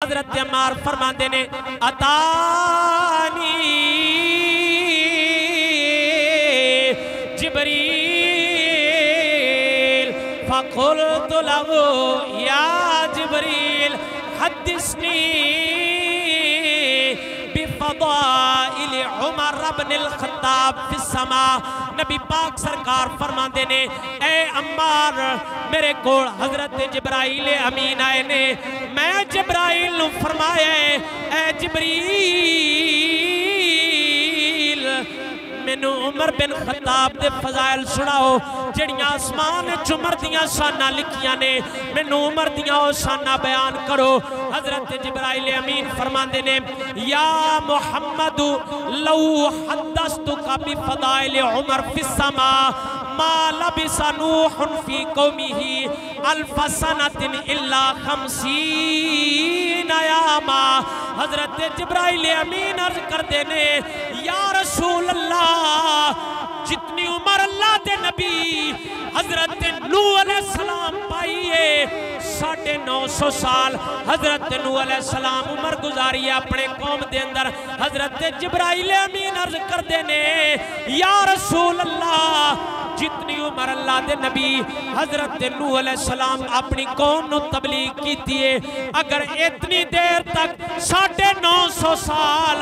हजरत अम्मार फरमाते ने अतानी जिब्रील फकुल्तु लहू या जिब्रील हद्दिसनी बिफदाइल उमर इब्नुल खत्ताब फिस्समा। नबी पाक सरकार फरमाते ने ए अम्मार मेरे को हजरत जिब्राइल अमीन आए ने, मैं जिब्राइल नू फरमाया ए जिब्रील मैनू उमर बिन खत्ताब दे फजाइल सुनाओ जड़ियां आसमान च उमर दियां शाना लिखियां ने, मैनू उमर दियां ओ शाना बयान करो। हजरत जिब्राइल अमीन फरमाते ने या मुहम्मद लौ हद्दस्तुका बिफदाइल उमर फिस्समा मा लबिसा नूहुन फी कौमिही अल्फ सनतिन इल्ला 50 यामा। हजरत जिब्राइल अमीन अर्ज करते ने या रसूल अल्लाह जितनी उम्र अल्लाह के नबी हजरत नूह अलैहिस्सलाम पाई है 950 साल हजरत नूह अलैहिस्सलाम उम्र गुजारी है अपने कौम के अंदर। हजरत जिब्राइल अमीन अर्ज करते ने या रसूल अल्लाह जितनी उम्र अल्लाह के नबी हजरत नूह अलैहिस्सलाम अपनी कौम नू तबलीग की है, अगर इतनी देर तक 950 साल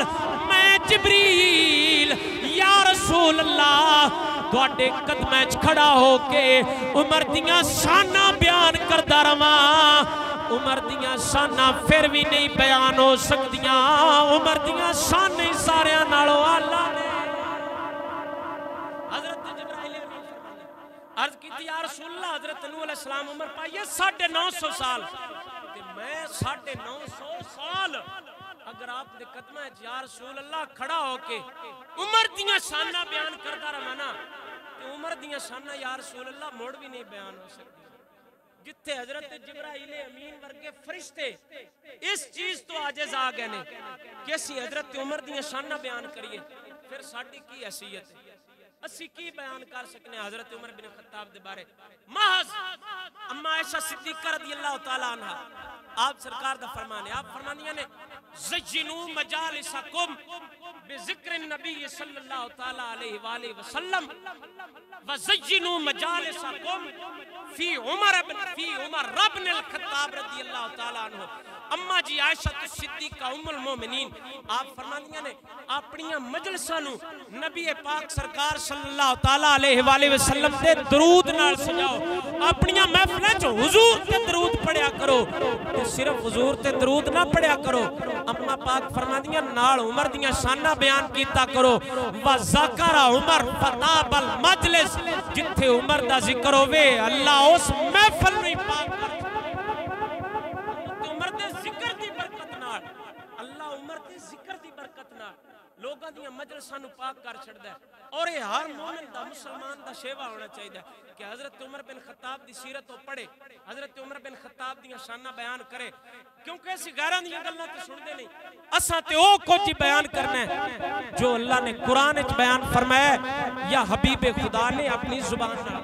मैं जिब्रील या रसूल अल्लाह तुहाडे कदमां च खड़ा होके उमर दियां शाना बयान करदा रहा, उमर दियां शाना फिर भी नहीं बयान हो सकदियां। उमर दियां शाना ही सारियां नालों आला ने। हजरत जिब्राइल अर्ज की या रसूल अल्लाह हजरत नूह अलैहिस्सलाम उम्र पाई है 950 साल ते मैं 950 साल अगर आपने कदम या रसूल अल्लाह खड़ा होके उमर दियां शाना बयान करता रहा ना तो उमर दियां शाना या रसूल अल्लाह मुड़ भी नहीं बयान हो सकती। जिथे हजरत जिब्राइल अमीन वर्गे फरिश्ते इस चीज तो आजिज आ गए ने कि असी हजरत उमर दियां शाना बयान करिए, फिर साडी की हैसियत है, असी की बयान कर सकने हजरत उमर बिन खत्ताब दे बारे। महज अम्मा आयशा सिद्दीका रज़ियल्लाहु ताला अन्हा आप सरकार दा फरमान है, आप फरमानिया ने ज़य्यिनू मजालिसकुम बिज़िक्र नबी सल्लल्लाहु ताला अलैहि वसल्लम व ज़य्यिनू मजालिसकुम फी उमर इब्नुल खत्ताब रज़ियल्लाहु ताला अन्हु। अम्मा जी आयशा सिद्दीका उम्मुल मोमिनीन आप फरमानिया ने अपनी मजलिसां नू नबी पाक सरकार सल्लल्लाहु ताला अलैहि वसल्लम दे दरूद नाल सजाओ, अपनी महफिलां च हुजूर ते दरूद पढ़िया करो, ते सिर्फ हुजूर ते दरूद ना पढ़िया करो, अम्मा पाक फरमादियां नाल उमर दियां शाना बयान कीता करो। व ज़करा उमर फताबल मजलिस जिथे उमर दा जिक्र होवे अल्लाह उस महफिल नूं पाक कर उमर दे जिक्र दी बरकत नाल अल्लाह उमर दे जिक्र दी बरकत नाल लोगों दी मजलिसां नूं पाक कर छड़दा है। और ये हर मोमिन दा मुसलमान दा शेवा होना चाहिए कि हजरत उमर बिन खत्ताब दी सीरत तो पढ़े, हजरत उमर बिन खत्ताब दियां शाना बयान करे, क्योंकि असीं गैरां दियां गल्लां ते सुनदे नहीं, असां ते ओ कुछ ही बयान करना है जो अल्लाह ने कुरान विच बयान फरमाया या हबीब खुदा ने अपनी जुबान नाल